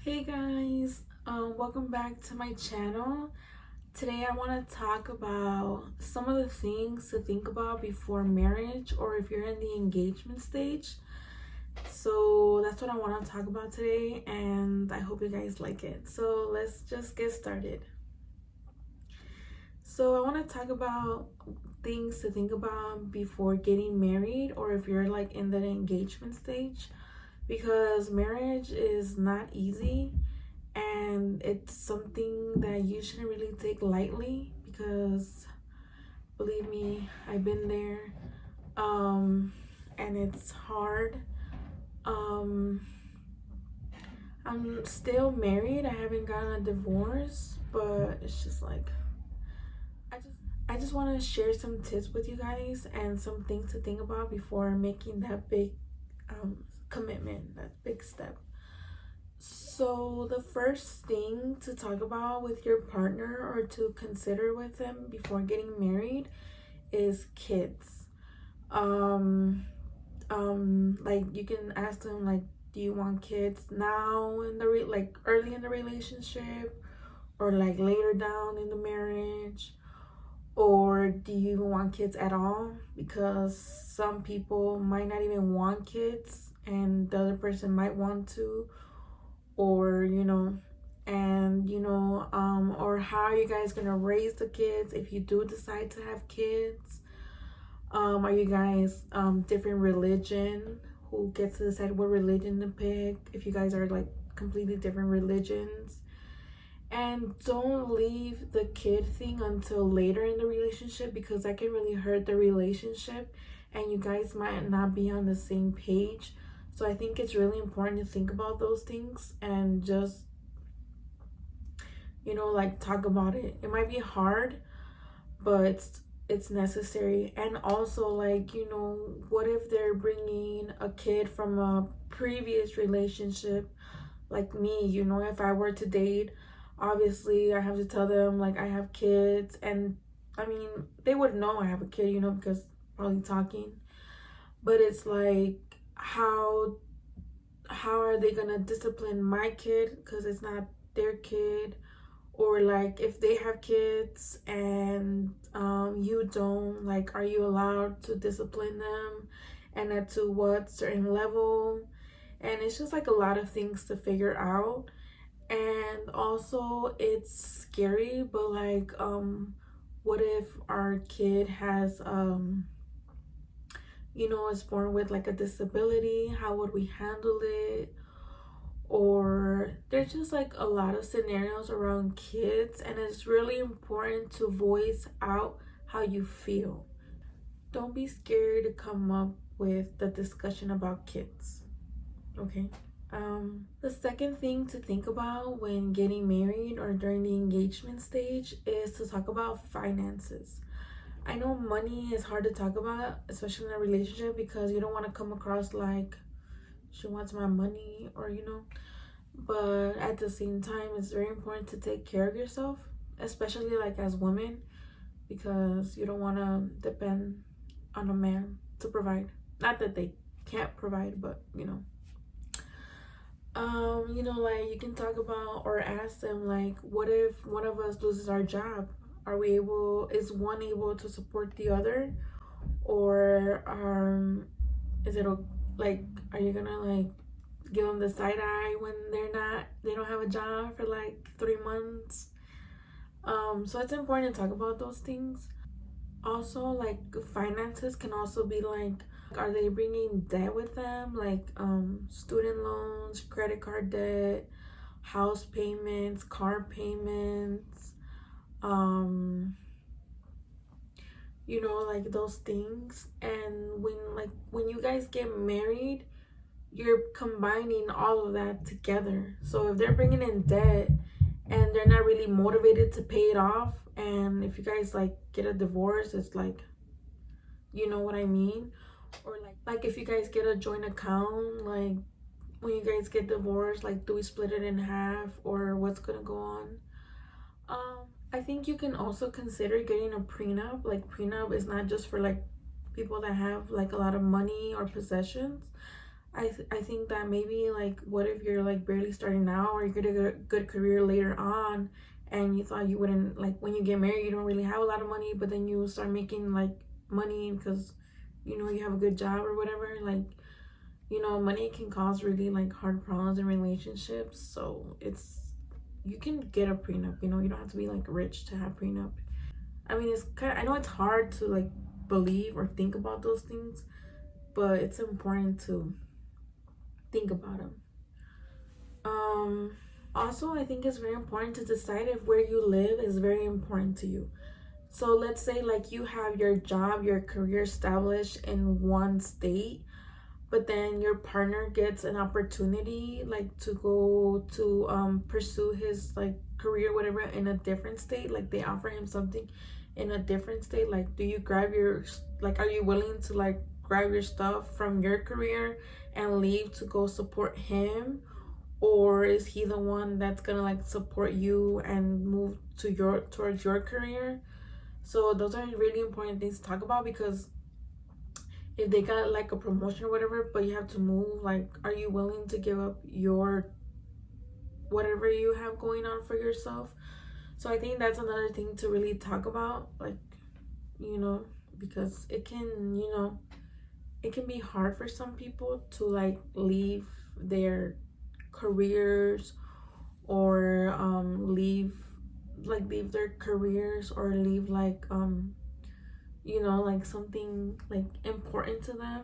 Hey guys, welcome back to my channel. Today I want to talk about some of the things to think about before marriage or if you're in the engagement stage. So that's what I want to talk about today, and I hope you guys like it. So let's just get started. So I want to talk about things to think about before getting married or if you're like in the engagement stage, because marriage is not easy and it's something that you shouldn't really take lightly, because believe me, I've been there. And it's hard. um I'm still married. I haven't gotten a divorce, but it's just like I just want to share some tips with you guys and some things to think about before making that big commitment, that big step. So the first thing to talk about with your partner or to consider with them before getting married is kids. Um like you can ask them, like, do you want kids now in the like early in the relationship, or like later down in the marriage, or do you even want kids at all? Because some people might not even want kids and the other person might want to, or or how are you guys gonna raise the kids if you do decide to have kids? Are you guys different religion? Who gets to decide what religion to pick if you guys are like completely different religions? And don't leave the kid thing until later in the relationship, because that can really hurt the relationship and you guys might not be on the same page. So I think it's really important to think about those things and just, like, talk about it. It might be hard, but it's necessary. And also, like, what if they're bringing a kid from a previous relationship? Like me, if I were to date, obviously I have to tell them like I have kids, and I mean, they would know I have a kid, because probably talking. But it's like, how are they gonna discipline my kid because it's not their kid? Or like, if they have kids and you don't, like, are you allowed to discipline them, and at to what certain level? And it's just like a lot of things to figure out. And also it's scary, but like, what if our kid has is born with like a disability? How would we handle it? Or there's just like a lot of scenarios around kids, and it's really important to voice out how you feel. Don't be scared to come up with the discussion about kids, okay? The second thing to think about when getting married or during the engagement stage is to talk about finances. I know money is hard to talk about, especially in a relationship, because you don't want to come across like she wants my money, or but at the same time, it's very important to take care of yourself, especially like as women, because you don't want to depend on a man to provide. Not that they can't provide, but like, you can talk about or ask them, like, what if one of us loses our job? Is one able to support the other? Or is it like, are you gonna like give them the side eye when they don't have a job for like 3 months? So it's important to talk about those things. Also, like, finances can also be like, are they bringing debt with them, like student loans, credit card debt, house payments, car payments, um like those things. And when you guys get married, you're combining all of that together. So if they're bringing in debt and they're not really motivated to pay it off, and if you guys like get a divorce, it's like, you know what I mean? Or like if you guys get a joint account, like when you guys get divorced, like, do we split it in half, or what's gonna go on? I think you can also consider getting a prenup. Like, prenup is not just for like people that have like a lot of money or possessions. I think that maybe like, what if you're like barely starting out, or you get a good career later on, and you thought you wouldn't, like, when you get married you don't really have a lot of money, but then you start making like money because you have a good job or whatever. Like, money can cause really like hard problems in relationships. So you can get a prenup. You don't have to be like rich to have prenup. I mean, I know it's hard to like believe or think about those things, but it's important to think about them. Um, Also, I think it's very important to decide if where you live is very important to you. So let's say like you have your job, your career established in one state, but then your partner gets an opportunity like to go to pursue his like career, whatever, in a different state. Like they offer him something in a different state. Like, do you grab your, like, are you willing to like grab your stuff from your career and leave to go support him? Or is he the one that's gonna like support you and move to towards your career? So those are really important things to talk about, because if they got like a promotion or whatever, but you have to move, like, are you willing to give up your whatever you have going on for yourself? So I think that's another thing to really talk about, like, because it can be hard for some people to like leave their careers, or leave their careers, or leave like like something like important to them.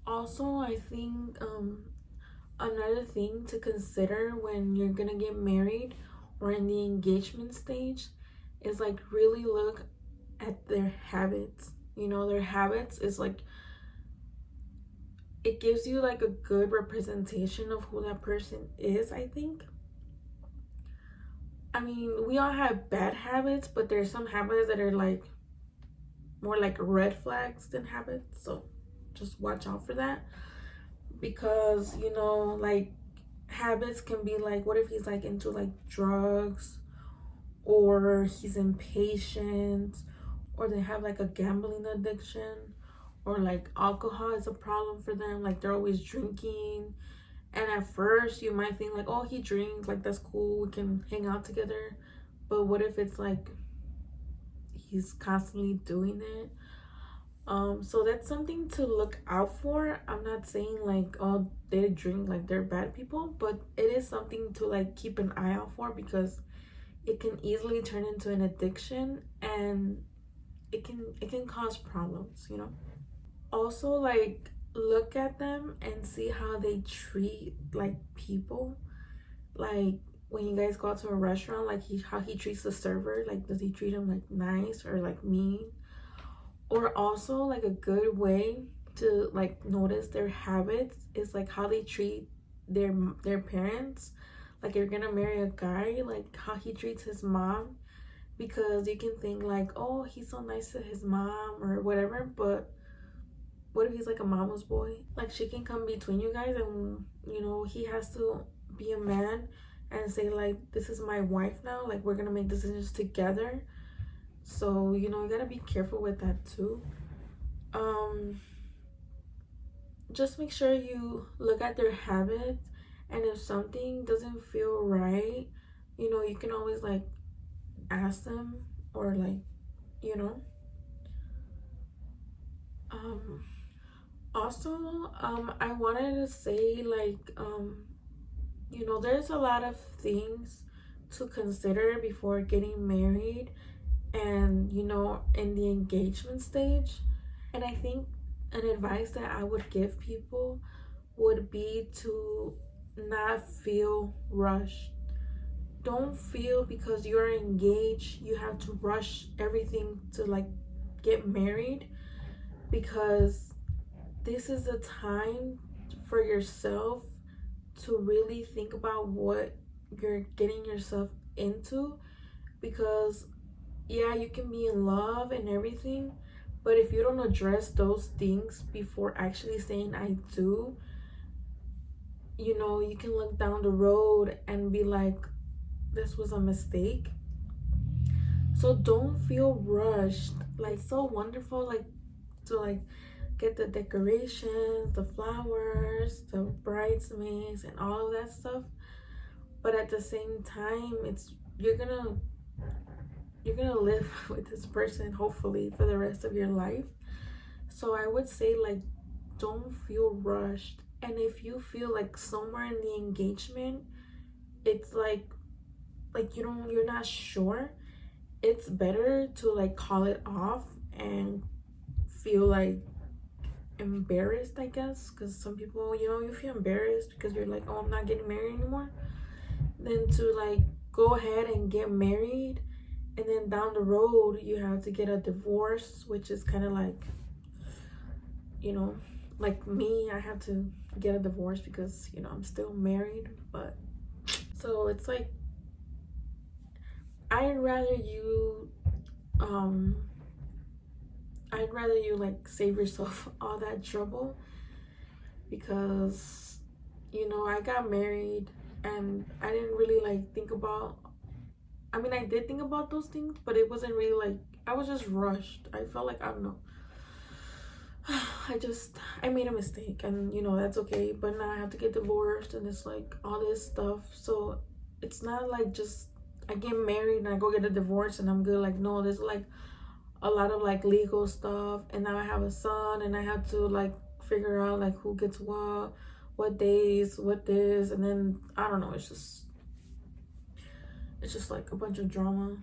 Also, I think another thing to consider when you're gonna get married or in the engagement stage is like really look at their habits. Their habits is like, it gives you like a good representation of who that person is, I think. I mean, we all have bad habits, but there's some habits that are like more like red flags than habits. So just watch out for that, because like, habits can be like, what if he's like into like drugs, or he's impatient, or they have like a gambling addiction, or like alcohol is a problem for them, like they're always drinking. And at first you might think like, oh, he drinks, like that's cool, we can hang out together. But what if it's like he's constantly doing it? So that's something to look out for. I'm not saying like, oh, they drink, like they're bad people, but it is something to like keep an eye out for, because it can easily turn into an addiction, and it can cause problems. Also, like, look at them and see how they treat like people. Like, when you guys go out to a restaurant, like how he treats the server, like does he treat him like nice or like mean? Or also, like, a good way to like notice their habits is like how they treat their parents. Like, you're gonna marry a guy, like how he treats his mom, because you can think like, oh, he's so nice to his mom or whatever, but what if he's like a mama's boy? Like, she can come between you guys, and he has to be a man and say like, this is my wife now, like we're gonna make decisions together. So you gotta be careful with that too. Just make sure you look at their habits, and if something doesn't feel right, you can always like ask them, or like, you know um also, I wanted to say like, there's a lot of things to consider before getting married, and in the engagement stage. And I think an advice that I would give people would be to not feel rushed. Don't feel because you're engaged you have to rush everything to like get married, because this is a time for yourself to really think about what you're getting yourself into. Because yeah, you can be in love and everything, but if you don't address those things before actually saying I do, you can look down the road and be like, this was a mistake. So don't feel rushed. Like, so wonderful like to like get the decorations, the flowers, the bridesmaids, and all of that stuff. But at the same time, it's you're gonna live with this person hopefully for the rest of your life. So I would say, like, don't feel rushed. And if you feel like somewhere in the engagement it's like you're not sure, it's better to like call it off and feel like embarrassed, I guess, because some people, you feel embarrassed because you're like, oh, I'm not getting married anymore, than to like go ahead and get married, and then down the road you have to get a divorce, which is kind of like, like me, I have to get a divorce because I'm still married. But so it's like, i'd rather you um I'd rather you like save yourself all that trouble, because I got married and I didn't really like think about, I mean, I did think about those things, but it wasn't really like, I was just rushed. I felt like, I don't know, I made a mistake, and that's okay, but now I have to get divorced and it's like all this stuff. So it's not like just I get married and I go get a divorce and I'm good. Like, no, there's like a lot of like legal stuff, and now I have a son and I have to like figure out like who gets what days, what this, and then I don't know, it's just like a bunch of drama.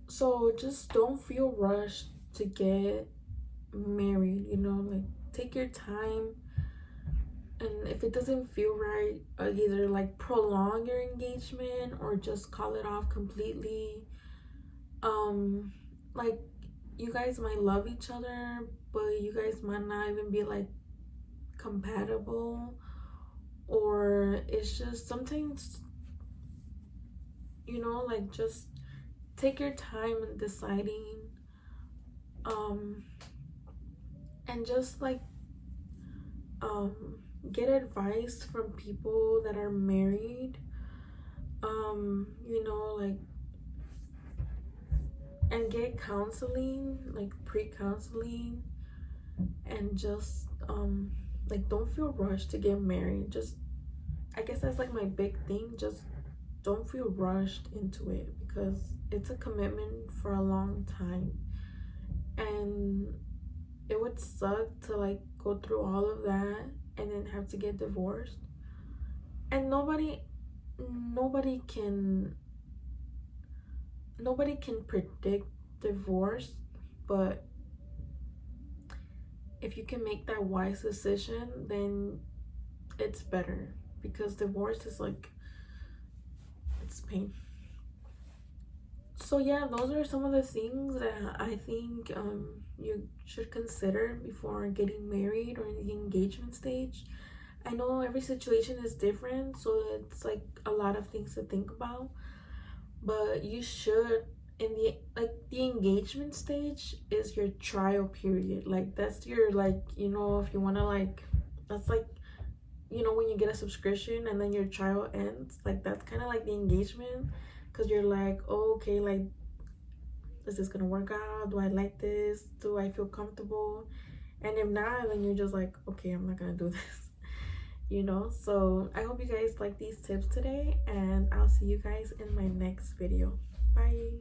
So just don't feel rushed to get married, like take your time, and if it doesn't feel right, either like prolong your engagement or just call it off completely. Like, you guys might love each other, but you guys might not even be like compatible, or it's just sometimes, like, just take your time in deciding, and just like get advice from people that are married, like, and get counseling, like pre-counseling, and just like, don't feel rushed to get married. Just, I guess that's like my big thing, just don't feel rushed into it, because it's a commitment for a long time, and it would suck to like go through all of that and then have to get divorced. And nobody can predict divorce, but if you can make that wise decision, then it's better, because divorce is like, it's pain. So yeah, those are some of the things that I think you should consider before getting married or in the engagement stage. I know every situation is different, so it's like a lot of things to think about, but you should, in the engagement stage is your trial period. Like, that's your, like, if you want to, like, that's like, when you get a subscription and then your trial ends, like, that's kind of like the engagement, because you're like, oh, okay, like, is this gonna work out? Do I like this? Do I feel comfortable? And if not, then you're just like, okay, I'm not gonna do this. So I hope you guys like these tips today, and I'll see you guys in my next video. Bye.